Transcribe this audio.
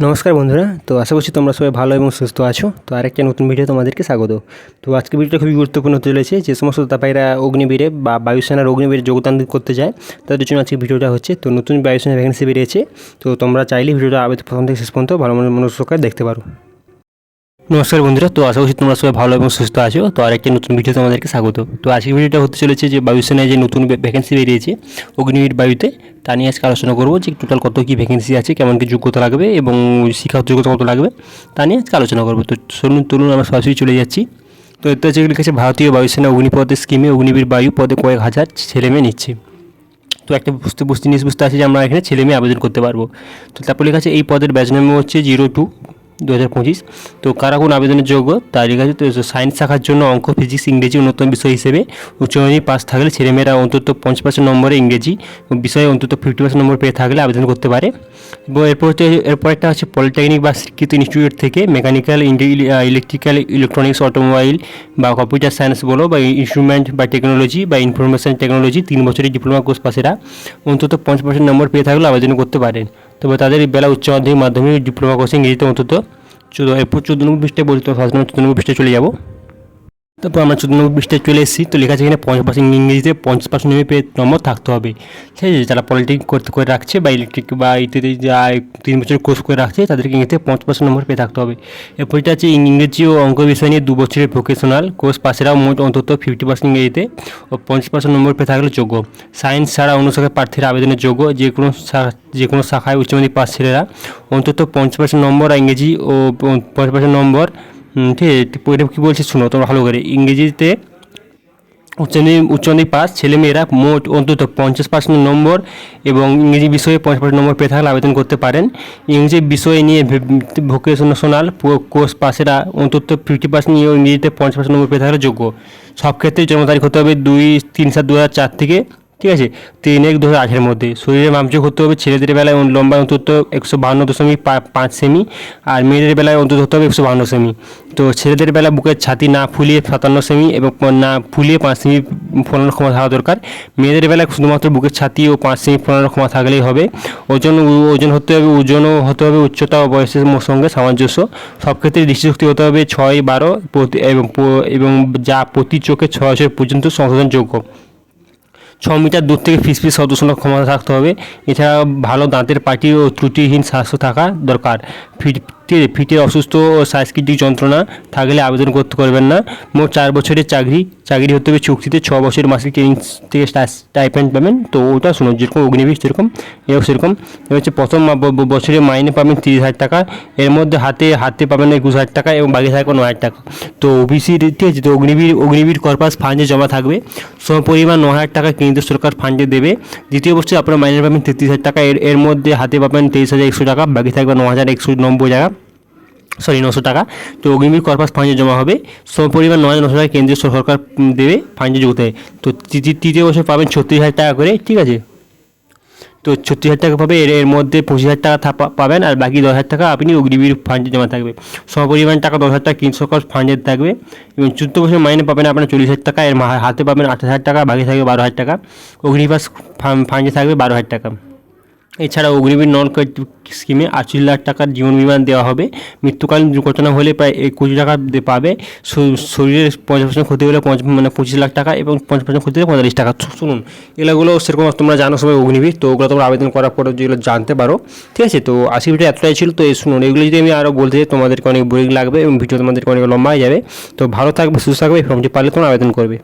নমস্কার বন্ধুরা, তো আশা করছি তোমরা সবাই ভালো এবং সুস্থ আছো। তো আরেকটা নতুন ভিডিও তোমাদেরকে স্বাগত। তো আজকে ভিডিওটা খুবই গুরুত্বপূর্ণ হতে চলেছে। যে সমস্ত দাতাপাইরা অগ্নিবীরে বা বায়ুসেনার অগ্নিবীরে যোগদান করতে যায় তাদের জন্য আজকে ভিডিওটা হচ্ছে। তো নতুন বায়ুসেনা ভ্যাকেন্সি বেরিয়েছে, তো তোমরা চাইলে ভিডিওটা প্রথম থেকে শেষ পর্যন্ত ভালো মনোযোগ দেখতে পারো। নমস্কার বন্ধুরা, তো আশা করছি তোমরা সবাই ভালো এবং সুস্থ আছো। তো আরেকটা নতুন ভিডিও তোমাদেরকে স্বাগত। তো আজকের ভিডিওটা হতে চলেছে যে বায়ুসেনায় যে নতুন ভ্যাকেন্সি বেরিয়েছে অগ্নিবীর বায়ুতে, তা নিয়ে আজকে আলোচনা করবো যে টোটাল কত কী ভ্যাকেন্সি আছে, কেমন কী যোগ্যতা লাগবে এবং শিক্ষাগত যোগ্যতা কত লাগবে তা নিয়ে আজকে আলোচনা করবো। তো চলুন আমরা সরাসরি চলে যাচ্ছি। তো এতে হচ্ছে লিখেছে ভারতীয় বায়ুসেনা অগ্নিপথের স্কিমে অগ্নিবীর বায়ু পদে কয়েক হাজার ছেলেমেয়ে নিচ্ছে। তো একটা জিনিস বুঝতে আছে যে আমরা এখানে ছেলেমেয়ে আবেদন করতে পারবো। তো তারপর লেখা আছে এই পদের ব্যাচ নম্বর হচ্ছে 02/2025। তো কারা কোন আবেদনের যোগ্য তা লেখা আছে। তো সায়েন্স শাখার জন্য অঙ্ক, ফিজিক্স, ইংরেজি অন্যতম বিষয় হিসেবে উচ্চ মাধ্যমিক পাস থাকলে ছেলেমেয়েরা অন্তত 50% নম্বরে ইংরেজি বিষয়ে অন্তত 50% নম্বর পেয়ে থাকলে আবেদন করতে পারে। এবং এরপর একটা হচ্ছে পলিটেকনিক বা স্বীকৃত ইনস্টিটিউট থেকে মেকানিক্যাল, ইলেকট্রিক্যাল, ইলেকট্রনিক্স, অটোমোবাইল বা কম্পিউটার সায়েন্স বলো বা ইনস্ট্রুমেন্ট বা টেকনোলজি বা ইনফরমেশন টেকনোলজি 3 বছরের ডিপ্লোমা কোর্স পাশেরা অন্তত 50% নম্বর পেয়ে থাকলে আবেদন করতে পারেন। তবে তাদের বেলা উচ্চ মাধ্যমিক ডিপ্লোমা কোর্সে ইংরেজিতে অন্তত 14 নম্বর পৃষ্ঠায় বলতে 14 নম্বর পৃষ্ঠায় চলে যাব। তারপর আমরা 14 নম্বর পৃষ্ঠায় চলে এসেছি। তো লেখা আছে এখানে 50% ইংরেজিতে 50% নম্বর থাকতে হবে। ঠিক আছে, যারা পলিটেকনিক করে রাখছে বা ইলেকট্রিক বা ইত্যাদি যা 3 বছরের কোর্স করে রাখছে তাদেরকে ইংরেজিতে 50% নম্বর পেয়ে থাকতে হবে। এরপরটা আছে ইংরেজি ও অঙ্ক বিষয় নিয়ে 2 বছরের ভোকেশনাল কোর্স পাশেরাও মোট অন্তত 50% ইংরেজিতে ও 50% নম্বর পেয়ে থাকলে যোগ্য। সায়েন্স ছাড়া অন্য শাখায় প্রার্থীরা আবেদনের যোগ্য। যে কোনো শাখায় উচ্চ মাধ্যমিক পাস ছেলেরা অন্তত 50% নম্বর আর ইংরেজি ও 50% নম্বর। ঠিক আছে, এটা কী বলছে শুনো তোমরা ভালো করে। ইংরেজিতে উচ্চ মাধ্যমিক পাস ছেলেমেয়েরা মোট অন্তত 50% নম্বর এবং ইংরেজি বিষয়ে 50% নম্বর পেয়ে থাকলে আবেদন করতে পারেন। ইংরেজি বিষয় নিয়ে ভোকেশনাল কোর্স পাশেরা অন্তত 50% নিয়ে ইংরেজিতে 50% নম্বর পেয়ে থাকলে যোগ্য। সব ক্ষেত্রে জন্ম তারিখ হতে হবে 2-3-7-2004 থেকে, ঠিক আছে, 3-1-2008 মধ্যে। শরীরের মাপযোগ হতে হবে ছেলেদের বেলায় লম্বা অন্তত 152.5 সেমি আর মেয়েদের বেলায় অন্তত হতে হবে 152 সেমি। তো ছেলেদের বেলা বুকের ছাতি না ফুলিয়ে 57 সেমি এবং না ফুলিয়ে 5 সেমি ফোলানোর ক্ষমতা থাকা দরকার। মেয়েদের বেলায় শুধুমাত্র বুকের ছাতি ও 5 সেমি ফোলানোর ক্ষমতা থাকলেই হবে। ওজনও হতে হবে উচ্চতা ও বয়সের সঙ্গে সামঞ্জস্য। সব ক্ষেত্রে দৃষ্টিশক্তি হতে হবে 6-12 এবং যা প্রতি চোখে 6 বছর পর্যন্ত সংশোধনযোগ্য। 6 মিটার দূর থেকে ফিসফিস শব্দ শোনার ক্ষমতা থাকতে হবে। এছাড়া ভালো দাঁতের পাটি ও ত্রুটিহীন স্বাস্থ্য থাকা দরকার। ফিটের অসুস্থ ও সাংস্কৃতিক যন্ত্রণা থাকলে আবেদন করতে পারবেন না। মোট 4 বছরের চাকরি হতে হবে চুক্তিতে। 6 বছরের মাসিক ট্রেনিং থেকে স্টাইপেন্ড পাবেন। তো ওটা শুনো, যেরকম অগ্নিবীর সেরকম এও সেরকম। এবার হচ্ছে প্রথম বছরে মাইনে পাবেন 30,000 টাকা। এর মধ্যে হাতে পাবেন 21,000 টাকা এবং বাকি থাকবে 9,000 টাকা। তো ওবিসির, ঠিক আছে, তো অগ্নিবীর কর্পাস ফান্ডে জমা থাকবে। সমপরিমাণ 9,000 টাকা কেন্দ্র সরকার ফান্ডে দেবে। দ্বিতীয় বছরে আপনারা মাইনে পাবেন 33,000 টাকা। এর মধ্যে হাতে পাবেন 23,100 টাকা, বাকি থাকবে 9,900 টাকা। তো অগ্নিবীর কর্পাস ফান্ডে জমা হবে। সমপরিমাণ 9,900 টাকা কেন্দ্রীয় সরকার দেবে ফান্ডে যোগতে। তো তৃতীয় বছর পাবেন 36,000 টাকা করে, ঠিক আছে। তো 36,000 টাকা পাবে। এর মধ্যে 25,000 টাকা পাবেন আর বাকি 10,000 টাকা আপনি অগ্নিবীর ফান্ডে জমা থাকবে। সমপরিমাণ টাকা 10,000 টাকা কেন্দ্র সরকার ফান্ডে থাকবে। এবং 14 বছর মাইনে পাবেন আপনার 40,000 টাকা। এর হাতে পাবেন 28,000 টাকা, বাকি থাকবে 12,000 টাকা। অগ্নিপাস ফান্ডে থাকবে 12,000 টাকা। এছাড়া অগ্নিবীর নন স্কিমে 48 লাখ টাকার জীবন বিমা দেওয়া হবে। মৃত্যুকালীন দুর্ঘটনা হলে প্রায় 1 কোটি টাকা পাবে। শরীরের 50% ক্ষতি হলে 25 লাখ টাকা এবং 50% ক্ষতি হলে 45 টাকা। শুনুন, এগুলো সেরকম তোমরা জানো সবাই অগ্নিবীর, তো ওগুলো তোমরা আবেদন করার পরে যেগুলো জানতে পারো, ঠিক আছে। তো আজকে ভিডিও এতটাই ছিল। তো শুনুন, এগুলো যদি আমি আরও বলতে চাই তোমাদেরকে অনেক বোরিং লাগবে এবং ভিডিও তোমাদেরকে অনেক লম্বা হয়ে যাবে। তো ভালো থাকবে, সুস্থ থাকবে, ফর্মটি পারলে তোমরা আবেদন করবে।